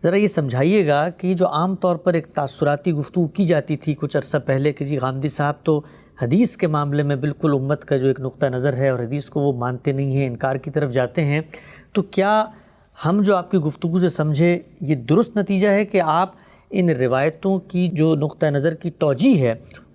ذرا یہ سمجھائیے گا کہ جو عام طور پر ایک تاثراتی گفتگو کی جاتی تھی کچھ عرصہ پہلے کہ جی غامدی صاحب تو حدیث کے معاملے میں بالکل امت کا جو ایک نقطہ نظر ہے اور حدیث کو وہ مانتے نہیں ہیں، انکار کی طرف جاتے ہیں، تو کیا ہم جو آپ کی گفتگو سے سمجھے یہ درست نتیجہ ہے کہ آپ ان روایتوں کی جو نقطہ نظر کی توجیہ ہے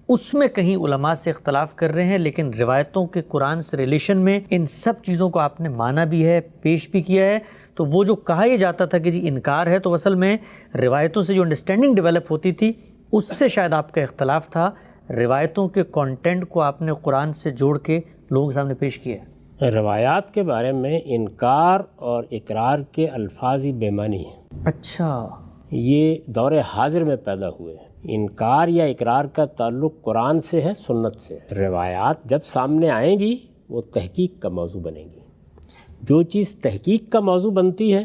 اس میں کہیں علماء سے اختلاف کر رہے ہیں، لیکن روایتوں کے قرآن سے ریلیشن میں ان سب چیزوں کو آپ نے مانا بھی ہے، پیش بھی کیا ہے؟ تو وہ جو کہا یہ جاتا تھا کہ جی انکار ہے، تو اصل میں روایتوں سے جو انڈرسٹینڈنگ ڈیولپ ہوتی تھی اس سے شاید آپ کا اختلاف تھا، روایتوں کے کانٹینٹ کو آپ نے قرآن سے جوڑ کے لوگوں کے سامنے پیش کیا ہے۔ روایات کے بارے میں انکار اور اقرار کے الفاظ ہی بے معنی ہیں۔ اچھا، یہ دور حاضر میں پیدا ہوئے ہیں۔ انکار یا اقرار کا تعلق قرآن سے ہے، سنت سے۔ روایات جب سامنے آئیں گی وہ تحقیق کا موضوع بنیں گی۔ جو چیز تحقیق کا موضوع بنتی ہے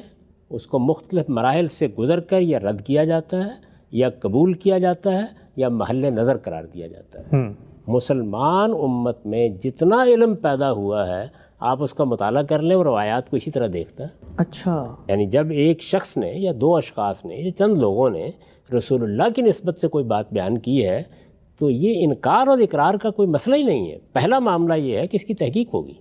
اس کو مختلف مراحل سے گزر کر یا رد کیا جاتا ہے یا قبول کیا جاتا ہے یا محل نظر قرار دیا جاتا ہے۔ مسلمان امت میں جتنا علم پیدا ہوا ہے آپ اس کا مطالعہ کر لیں، وہ روایات کو اسی طرح دیکھتا ہے۔ اچھا، یعنی جب ایک شخص نے یا دو اشخاص نے یا چند لوگوں نے رسول اللہ کی نسبت سے کوئی بات بیان کی ہے تو یہ انکار اور اقرار کا کوئی مسئلہ ہی نہیں ہے۔ پہلا معاملہ یہ ہے کہ اس کی تحقیق ہوگی،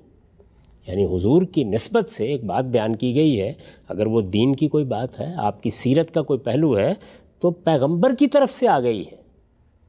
یعنی حضور کی نسبت سے ایک بات بیان کی گئی ہے، اگر وہ دین کی کوئی بات ہے، آپ کی سیرت کا کوئی پہلو ہے تو پیغمبر کی طرف سے آ گئی ہے۔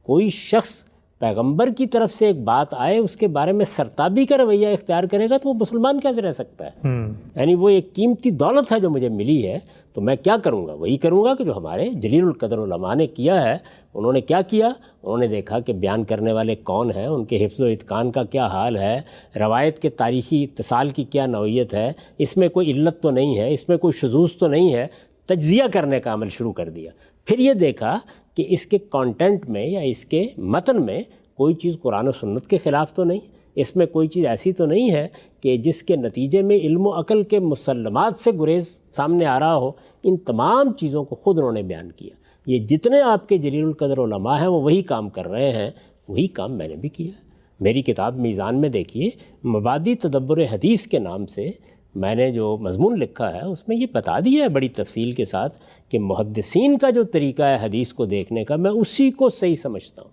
کوئی شخص پیغمبر کی طرف سے ایک بات آئے اس کے بارے میں سرتابی کا رویہ اختیار کرے گا تو وہ مسلمان کیسے رہ سکتا ہے؟ یعنی وہ ایک قیمتی دولت ہے جو مجھے ملی ہے، تو میں کیا کروں گا؟ وہی کروں گا کہ جو ہمارے جلیل القدر علماء نے کیا ہے۔ انہوں نے کیا کیا؟ انہوں نے دیکھا کہ بیان کرنے والے کون ہیں، ان کے حفظ و اتقان کا کیا حال ہے، روایت کے تاریخی اتصال کی کیا نوعیت ہے، اس میں کوئی علت تو نہیں ہے، اس میں کوئی شذوذ تو نہیں ہے۔ تجزیہ کرنے کا عمل شروع کر دیا۔ پھر یہ دیکھا کہ اس کے کانٹینٹ میں یا اس کے متن میں کوئی چیز قرآن و سنت کے خلاف تو نہیں، اس میں کوئی چیز ایسی تو نہیں ہے کہ جس کے نتیجے میں علم و عقل کے مسلمات سے گریز سامنے آ رہا ہو۔ ان تمام چیزوں کو خود انہوں نے بیان کیا۔ یہ جتنے آپ کے جلیل القدر علماء ہیں وہ وہی کام کر رہے ہیں، وہی کام میں نے بھی کیا۔ میری کتاب میزان میں دیکھیے، مبادی تدبر حدیث کے نام سے میں نے جو مضمون لکھا ہے اس میں یہ بتا دیا ہے بڑی تفصیل کے ساتھ کہ محدثین کا جو طریقہ ہے حدیث کو دیکھنے کا، میں اسی کو صحیح سمجھتا ہوں۔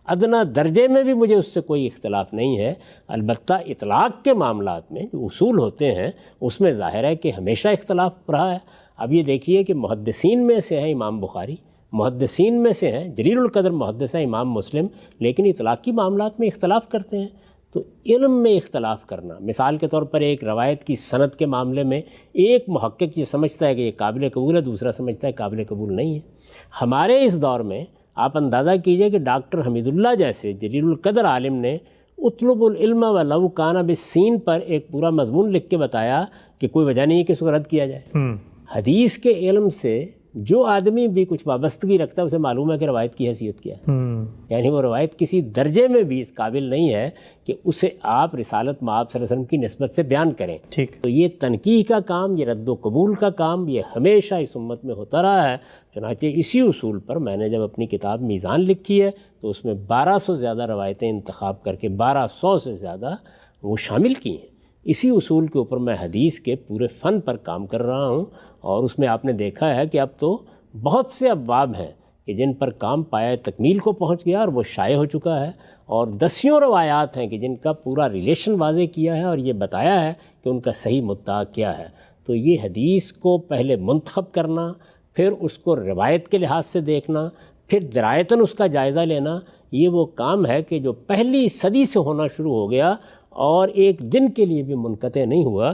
ادنا درجے میں بھی مجھے اس سے کوئی اختلاف نہیں ہے۔ البتہ اطلاق کے معاملات میں جو اصول ہوتے ہیں اس میں ظاہر ہے کہ ہمیشہ اختلاف رہا ہے۔ اب یہ دیکھیے کہ محدثین میں سے ہیں امام بخاری، محدثین میں سے ہیں جلیل القدر محدث ہیں امام مسلم، لیکن اطلاقی معاملات میں اختلاف کرتے ہیں۔ تو علم میں اختلاف کرنا، مثال کے طور پر ایک روایت کی سند کے معاملے میں ایک محقق یہ سمجھتا ہے کہ یہ قابل قبول ہے، دوسرا سمجھتا ہے قابل قبول نہیں ہے۔ ہمارے اس دور میں آپ اندازہ کیجئے کہ ڈاکٹر حمید اللہ جیسے جلیل القدر عالم نے اطلب العلم ولو کان بالسین پر ایک پورا مضمون لکھ کے بتایا کہ کوئی وجہ نہیں ہے کہ اس کو رد کیا جائے۔ حدیث کے علم سے جو آدمی بھی کچھ وابستگی رکھتا ہے اسے معلوم ہے کہ روایت کی حیثیت کیا ہے، یعنی وہ روایت کسی درجے میں بھی اس قابل نہیں ہے کہ اسے آپ رسالت مآب صلی اللہ علیہ وسلم کی نسبت سے بیان کریں۔ تو یہ تنقیح کا کام، یہ رد و قبول کا کام، یہ ہمیشہ اس امت میں ہوتا رہا ہے۔ چنانچہ اسی اصول پر میں نے جب اپنی کتاب میزان لکھی ہے تو اس میں 1200 سے زیادہ روایتیں انتخاب کر کے 1200 سے زیادہ وہ شامل کی ہیں۔ اسی اصول کے اوپر میں حدیث کے پورے فن پر کام کر رہا ہوں، اور اس میں آپ نے دیکھا ہے کہ اب تو بہت سے ابواب ہیں کہ جن پر کام پایہ تکمیل کو پہنچ گیا اور وہ شائع ہو چکا ہے، اور دسیوں روایات ہیں کہ جن کا پورا ریلیشن واضح کیا ہے اور یہ بتایا ہے کہ ان کا صحیح مدعا کیا ہے۔ تو یہ حدیث کو پہلے منتخب کرنا، پھر اس کو روایت کے لحاظ سے دیکھنا، پھر درایتاً اس کا جائزہ لینا، یہ وہ کام ہے کہ جو پہلی صدی سے ہونا شروع ہو گیا اور ایک دن کے لیے بھی منقطع نہیں ہوا۔